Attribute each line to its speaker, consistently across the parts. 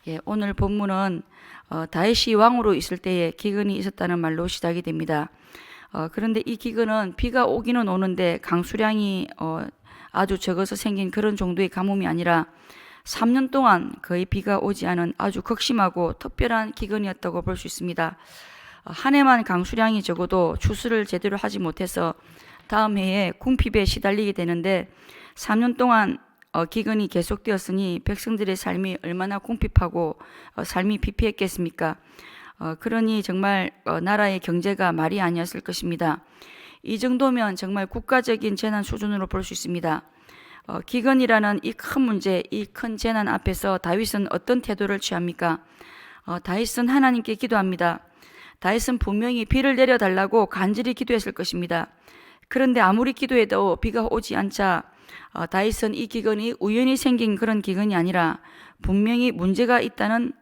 Speaker 1: 예, 오늘 본문은 다윗이 왕으로 있을 때에 기근이 있었다는 말로 시작이 됩니다. 그런데 이 기근은 비가 오기는 오는데 강수량이 아주 적어서 생긴 그런 정도의 가뭄이 아니라 3년 동안 거의 비가 오지 않은 아주 극심하고 특별한 기근이었다고 볼 수 있습니다. 한 해만 강수량이 적어도 추수를 제대로 하지 못해서 다음 해에 궁핍에 시달리게 되는데 3년 동안 기근이 계속되었으니 백성들의 삶이 얼마나 궁핍하고 삶이 피폐했겠습니까? 그러니 정말 나라의 경제가 말이 아니었을 것입니다. 이 정도면 정말 국가적인 재난 수준으로 볼 수 있습니다. 기근이라는 이 큰 문제, 이 큰 재난 앞에서 다윗은 어떤 태도를 취합니까? 다윗은 하나님께 기도합니다. 다윗은 분명히 비를 내려달라고 간절히 기도했을 것입니다. 그런데 아무리 기도해도 비가 오지 않자 다윗은 이 기근이 우연히 생긴 그런 기근이 아니라 분명히 문제가 있다는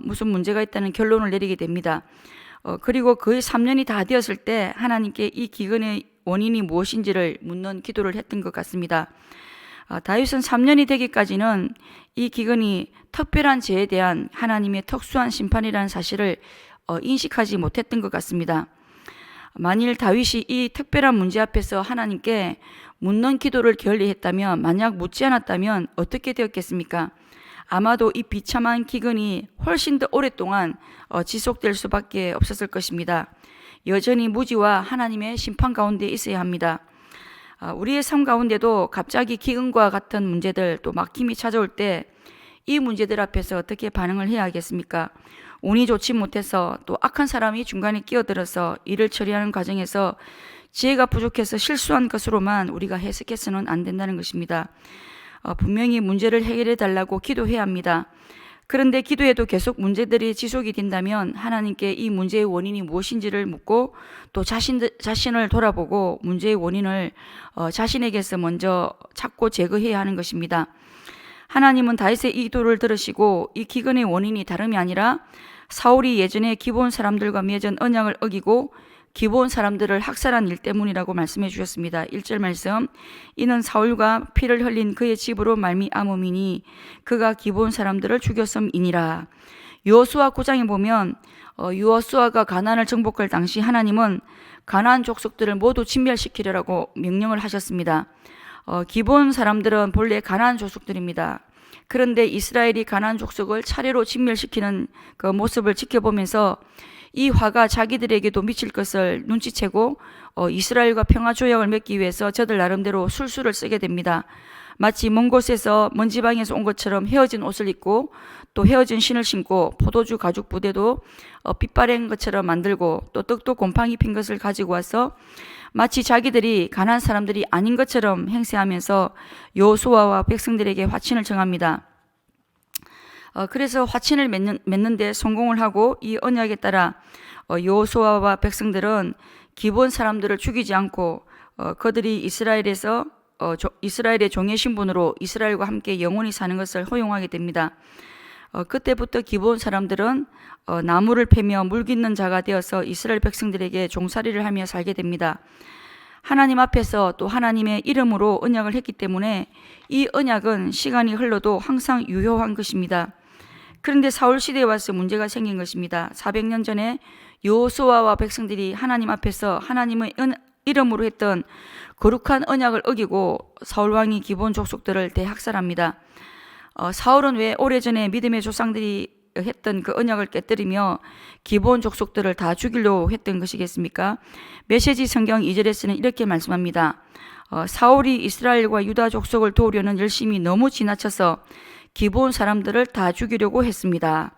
Speaker 1: 무슨 문제가 있다는 결론을 내리게 됩니다. 그리고 거의 3년이 다 되었을 때 하나님께 이 기근의 원인이 무엇인지를 묻는 기도를 했던 것 같습니다. 다윗은 3년이 되기까지는 이 기근이 특별한 죄에 대한 하나님의 특수한 심판이라는 사실을 인식하지 못했던 것 같습니다. 만일 다윗이 이 특별한 문제 앞에서 하나님께 묻는 기도를 게을리했다면, 만약 묻지 않았다면 어떻게 되었겠습니까? 아마도 이 비참한 기근이 훨씬 더 오랫동안 지속될 수밖에 없었을 것입니다. 여전히 무지와 하나님의 심판 가운데 있어야 합니다. 우리의 삶 가운데도 갑자기 기근과 같은 문제들, 또 막힘이 찾아올 때 이 문제들 앞에서 어떻게 반응을 해야 하겠습니까? 운이 좋지 못해서, 또 악한 사람이 중간에 끼어들어서 일을 처리하는 과정에서 지혜가 부족해서 실수한 것으로만 우리가 해석해서는 안 된다는 것입니다. 분명히 문제를 해결해 달라고 기도해야 합니다. 그런데 기도해도 계속 문제들이 지속이 된다면 하나님께 이 문제의 원인이 무엇인지를 묻고, 또 자신을 돌아보고 문제의 원인을 자신에게서 먼저 찾고 제거해야 하는 것입니다. 하나님은 다윗의 이 기도를 들으시고 이 기근의 원인이 다름이 아니라 사울이 예전에 기브온 사람들과 맺은 언약을 어기고 기브온 사람들을 학살한 일 때문이라고 말씀해 주셨습니다. 1절 말씀, 이는 사울과 피를 흘린 그의 집으로 말미암음이니 그가 기브온 사람들을 죽였음이니라. 여호수아 9장에 보면 여호수아가 가나안을 정복할 당시 하나님은 가나안 족속들을 모두 진멸시키려고 명령을 하셨습니다. 기브온 사람들은 본래 가나안 족속들입니다. 그런데 이스라엘이 가나안 족속을 차례로 진멸시키는 그 모습을 지켜보면서 이 화가 자기들에게도 미칠 것을 눈치채고 이스라엘과 평화 조약을 맺기 위해서 저들 나름대로 술수를 쓰게 됩니다. 마치 먼 곳에서 먼 지방에서 온 것처럼 헤어진 옷을 입고 또 헤어진 신을 신고 포도주 가죽 부대도 빛바랜 것처럼 만들고 또 떡도 곰팡이 핀 것을 가지고 와서 마치 자기들이 가나안 사람들이 아닌 것처럼 행세하면서 여호수아와 백성들에게 화친을 정합니다. 그래서 화친을 맺는데 성공을 하고 이 언약에 따라 여호수아와 백성들은 기브온 사람들을 죽이지 않고 그들이 이스라엘의 종의 신분으로 이스라엘과 함께 영원히 사는 것을 허용하게 됩니다. 그때부터 기브온 사람들은 나무를 패며 물 깃는 자가 되어서 이스라엘 백성들에게 종살이를 하며 살게 됩니다. 하나님 앞에서 또 하나님의 이름으로 언약을 했기 때문에 이 언약은 시간이 흘러도 항상 유효한 것입니다. 그런데 사울 시대에 와서 문제가 생긴 것입니다. 400년 전에 여호수아와 백성들이 하나님 앞에서 하나님의 이름으로 했던 거룩한 언약을 어기고 사울 왕이 기브온 족속들을 대학살합니다. 사울은 왜 오래전에 믿음의 조상들이 했던 그 언약을 깨뜨리며 기브온 족속들을 다 죽이려고 했던 것이겠습니까? 메시지 성경 2절에서는 이렇게 말씀합니다. 사울이 이스라엘과 유다 족속을 도우려는 열심이 너무 지나쳐서 기브온 사람들을 다 죽이려고 했습니다.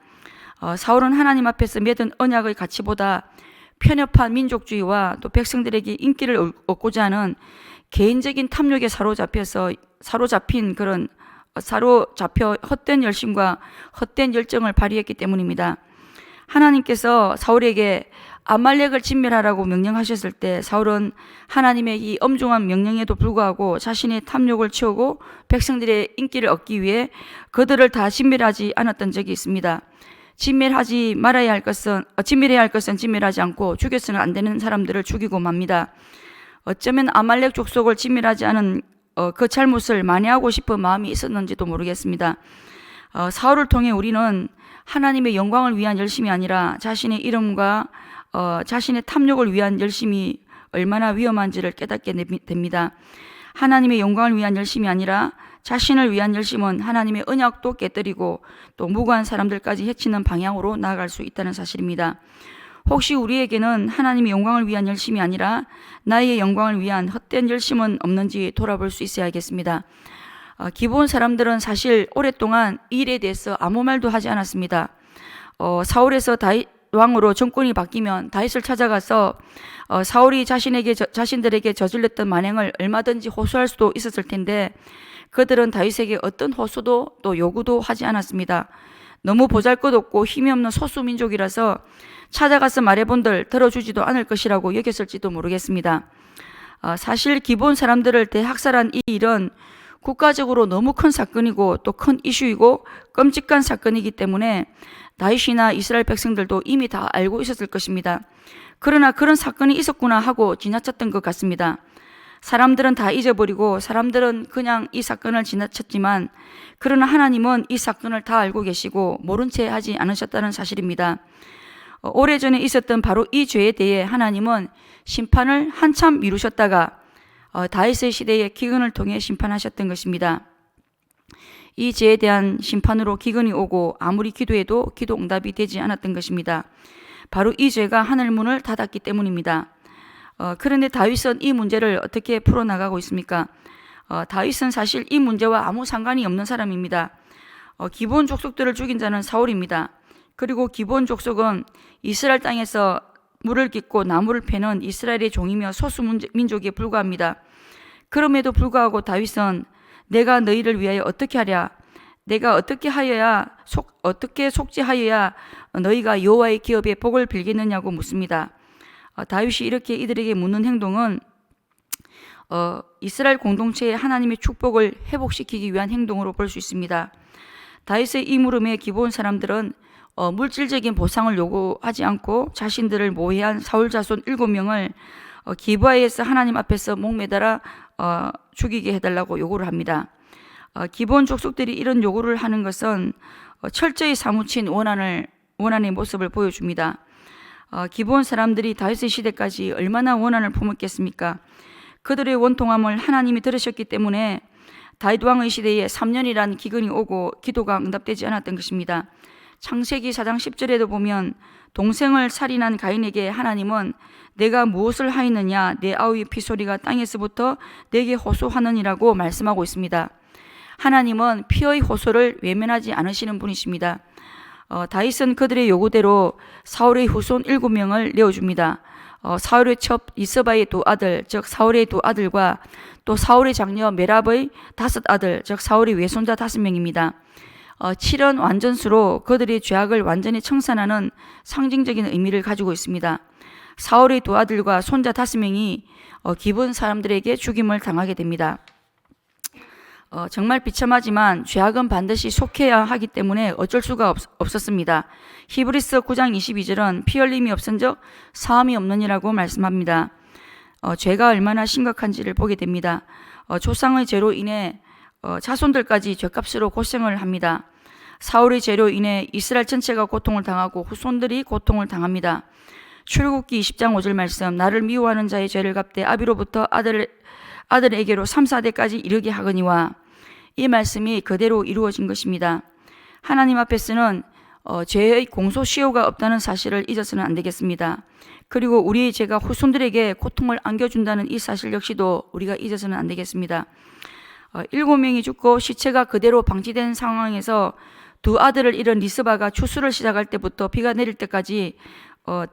Speaker 1: 사울은 하나님 앞에서 맺은 언약의 가치보다 편협한 민족주의와 또 백성들에게 인기를 얻고자 하는 개인적인 탐욕에 사로잡혀 헛된 열심과 헛된 열정을 발휘했기 때문입니다. 하나님께서 사울에게 아말렉을 진멸하라고 명령하셨을 때 사울은 하나님의 이 엄중한 명령에도 불구하고 자신의 탐욕을 채우고 백성들의 인기를 얻기 위해 그들을 다 진멸하지 않았던 적이 있습니다. 진멸해야 할 것은 진멸하지 않고 죽여서는 안 되는 사람들을 죽이고 맙니다. 어쩌면 아말렉 족속을 진멸하지 않은 그 잘못을 만회하고 싶은 마음이 있었는지도 모르겠습니다. 사울을 통해 우리는 하나님의 영광을 위한 열심이 아니라 자신의 이름과 자신의 탐욕을 위한 열심이 얼마나 위험한지를 깨닫게 됩니다. 하나님의 영광을 위한 열심이 아니라 자신을 위한 열심은 하나님의 언약도 깨뜨리고 또 무고한 사람들까지 해치는 방향으로 나아갈 수 있다는 사실입니다. 혹시 우리에게는 하나님의 영광을 위한 열심이 아니라 나의 영광을 위한 헛된 열심은 없는지 돌아볼 수 있어야겠습니다. 기브온 사람들은 사실 오랫동안 이 일에 대해서 아무 말도 하지 않았습니다. 사울에서 다윗 왕으로 정권이 바뀌면 다윗을 찾아가서 사울이 자신들에게 저질렀던 만행을 얼마든지 호소할 수도 있었을 텐데 그들은 다윗에게 어떤 호소도 또 요구도 하지 않았습니다. 너무 보잘것없고 힘이 없는 소수민족이라서 찾아가서 말해본들 들어주지도 않을 것이라고 여겼을지도 모르겠습니다. 사실 기브온 사람들을 대학살한 이 일은 국가적으로 너무 큰 사건이고 또 큰 이슈이고 끔찍한 사건이기 때문에 다윗이나 이스라엘 백성들도 이미 다 알고 있었을 것입니다. 그러나 그런 사건이 있었구나 하고 지나쳤던 것 같습니다. 사람들은 다 잊어버리고 사람들은 그냥 이 사건을 지나쳤지만 그러나 하나님은 이 사건을 다 알고 계시고 모른 채 하지 않으셨다는 사실입니다. 오래전에 있었던 바로 이 죄에 대해 하나님은 심판을 한참 미루셨다가 다윗의 시대의 기근을 통해 심판하셨던 것입니다. 이 죄에 대한 심판으로 기근이 오고 아무리 기도해도 기도 응답이 되지 않았던 것입니다. 바로 이 죄가 하늘 문을 닫았기 때문입니다. 그런데 다윗은 이 문제를 어떻게 풀어나가고 있습니까? 다윗은 사실 이 문제와 아무 상관이 없는 사람입니다. 기브온 족속들을 죽인 자는 사울입니다. 그리고 기브온 족속은 이스라엘 땅에서 물을 깃고 나무를 패는 이스라엘의 종이며 소수민족에 불과합니다. 그럼에도 불구하고 다윗은 내가 너희를 위하여 어떻게 하랴? 내가 어떻게 속죄하여야 너희가 여호와의 기업에 복을 빌겠느냐고 묻습니다. 다윗이 이렇게 이들에게 묻는 행동은 이스라엘 공동체의 하나님의 축복을 회복시키기 위한 행동으로 볼 수 있습니다. 다윗의 이 물음에 기브온 사람들은 물질적인 보상을 요구하지 않고 자신들을 모해한 사울 자손 7명을 기브아에서 하나님 앞에서 목매달아 죽이게 해달라고 요구를 합니다. 기브온 족속들이 이런 요구를 하는 것은 철저히 사무친 원한의 모습을 보여줍니다. 기브온 사람들이 다윗의 시대까지 얼마나 원한을 품었겠습니까? 그들의 원통함을 하나님이 들으셨기 때문에 다윗 왕의 시대에 3년이란 기근이 오고 기도가 응답되지 않았던 것입니다. 창세기 4장 10절에도 보면 동생을 살인한 가인에게 하나님은 내가 무엇을 하였느냐 내 아우의 피소리가 땅에서부터 내게 호소하느니라고 말씀하고 있습니다. 하나님은 피의 호소를 외면하지 않으시는 분이십니다. 다윗은 그들의 요구대로 사울의 후손 7명을 내어줍니다. 사울의 첩 이스바의 2아들 즉 사울의 2아들과 또 사울의 장녀 메랍의 5아들 즉 사울의 외손자 5명입니다. 7은 완전수로 그들의 죄악을 완전히 청산하는 상징적인 의미를 가지고 있습니다. 사울의 2아들과 손자 5명이 기브온 사람들에게 죽임을 당하게 됩니다. 정말 비참하지만 죄악은 반드시 속해야 하기 때문에 어쩔 수가 없었습니다. 히브리서 9장 22절은 피 흘림이 없은즉 사함이 없느니라고 말씀합니다. 죄가 얼마나 심각한지를 보게 됩니다. 조상의 죄로 인해 자손들까지 죄값으로 고생을 합니다. 사울의 죄로 인해 이스라엘 전체가 고통을 당하고 후손들이 고통을 당합니다. 출애굽기 20장 5절 말씀 나를 미워하는 자의 죄를 갚되 아비로부터 아들에게로 3, 4대까지 이르게 하거니와 이 말씀이 그대로 이루어진 것입니다. 하나님 앞에서는 죄의 공소시효가 없다는 사실을 잊어서는 안 되겠습니다. 그리고 우리의 죄가 후손들에게 고통을 안겨준다는 이 사실 역시도 우리가 잊어서는 안 되겠습니다. 7명이 죽고 시체가 그대로 방치된 상황에서 2아들을 잃은 리스바가 추수를 시작할 때부터 비가 내릴 때까지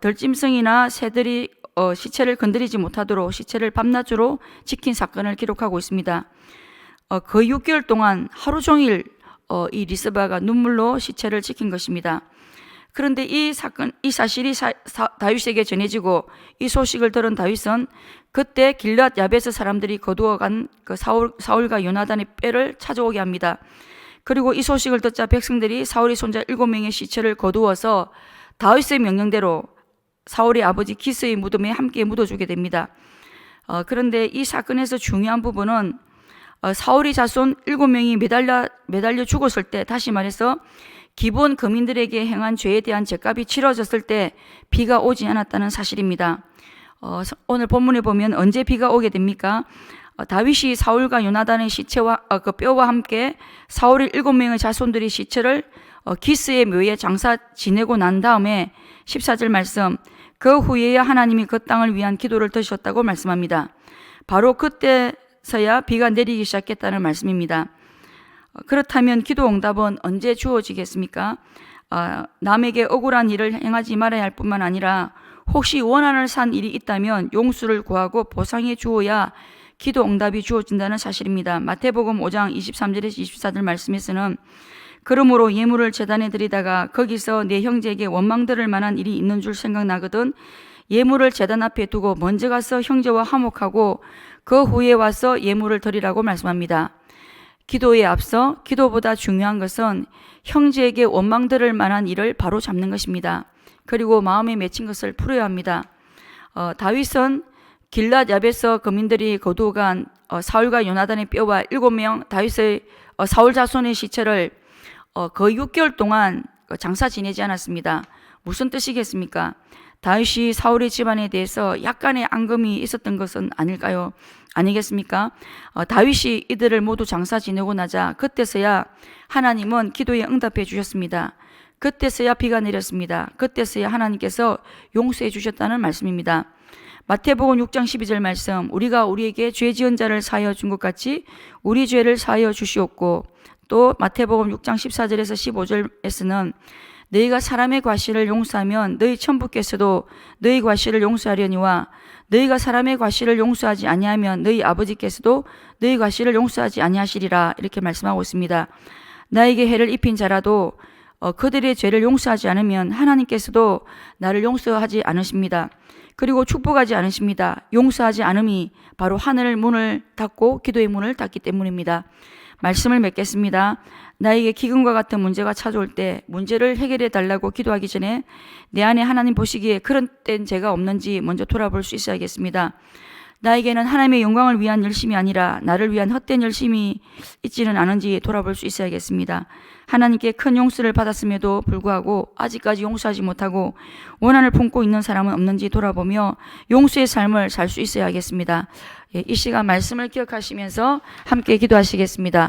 Speaker 1: 들짐승이나 새들이 시체를 건드리지 못하도록 시체를 밤낮으로 지킨 사건을 기록하고 있습니다. 거의 6개월 동안 하루 종일 이 리스바가 눈물로 시체를 지킨 것입니다. 그런데 이 사실이 다윗에게 전해지고 이 소식을 들은 다윗은 그때 길앗 야베스 사람들이 거두어간 그 사울과 요나단의 뼈를 찾아오게 합니다. 그리고 이 소식을 듣자 백성들이 사울의 손자 7명의 시체를 거두어서 다윗의 명령대로 사울의 아버지 기스의 무덤에 함께 묻어주게 됩니다. 그런데 이 사건에서 중요한 부분은 사울의 자손 7명이 매달려 죽었을 때, 다시 말해서 기본 거민들에게 행한 죄에 대한 죄값이 치러졌을 때 비가 오지 않았다는 사실입니다. 오늘 본문에 보면 언제 비가 오게 됩니까? 다윗이 사울과 요나단의 시체와 그 뼈와 함께 사울의 7명의 자손들의 시체를 기스의 묘에 장사 지내고 난 다음에 14절 말씀, 그 후에야 하나님이 그 땅을 위한 기도를 드셨다고 말씀합니다. 바로 그때서야 비가 내리기 시작했다는 말씀입니다. 그렇다면 기도 응답은 언제 주어지겠습니까? 남에게 억울한 일을 행하지 말아야 할 뿐만 아니라 혹시 원한을 산 일이 있다면 용서를 구하고 보상해 주어야 기도 응답이 주어진다는 사실입니다. 마태복음 5장 23절에서 24절 말씀에서는 그러므로 예물을 제단에 드리다가 거기서 내 형제에게 원망 들을 만한 일이 있는 줄 생각나거든 예물을 제단 앞에 두고 먼저 가서 형제와 화목하고 그 후에 와서 예물을 드리라고 말씀합니다. 기도에 앞서 기도보다 중요한 것은 형제에게 원망 들을 만한 일을 바로 잡는 것입니다. 그리고 마음에 맺힌 것을 풀어야 합니다. 다윗은 길랏 야베스 거민들이 거두어간 사울과 요나단의 뼈와 7명 다윗의 사울 자손의 시체를 거의 6개월 동안 장사 지내지 않았습니다. 무슨 뜻이겠습니까? 다윗이 사울의 집안에 대해서 약간의 앙금이 있었던 것은 아닐까요? 아니겠습니까? 다윗이 이들을 모두 장사 지내고 나자 그때서야 하나님은 기도에 응답해 주셨습니다. 그때서야 비가 내렸습니다. 그때서야 하나님께서 용서해 주셨다는 말씀입니다. 마태복음 6장 12절 말씀, 우리가 우리에게 죄 지은 자를 사하여 준 것 같이 우리 죄를 사하여 주시옵고, 또 마태복음 6장 14절에서 15절에서는 너희가 사람의 과실을 용서하면 너희 천부께서도 너희 과실을 용서하려니와 너희가 사람의 과실을 용서하지 아니하면 너희 아버지께서도 너희 과실을 용서하지 아니하시리라, 이렇게 말씀하고 있습니다. 나에게 해를 입힌 자라도 그들의 죄를 용서하지 않으면 하나님께서도 나를 용서하지 않으십니다. 그리고 축복하지 않으십니다. 용서하지 않음이 바로 하늘 문을 닫고 기도의 문을 닫기 때문입니다. 말씀을 맺겠습니다. 나에게 기근과 같은 문제가 찾아올 때 문제를 해결해 달라고 기도하기 전에 내 안에 하나님 보시기에 그런 땐 죄가 없는지 먼저 돌아볼 수 있어야겠습니다. 나에게는 하나님의 영광을 위한 열심이 아니라 나를 위한 헛된 열심이 있지는 않은지 돌아볼 수 있어야겠습니다. 하나님께 큰 용서를 받았음에도 불구하고 아직까지 용서하지 못하고 원한을 품고 있는 사람은 없는지 돌아보며 용서의 삶을 살 수 있어야겠습니다. 이 시간 말씀을 기억하시면서 함께 기도하시겠습니다.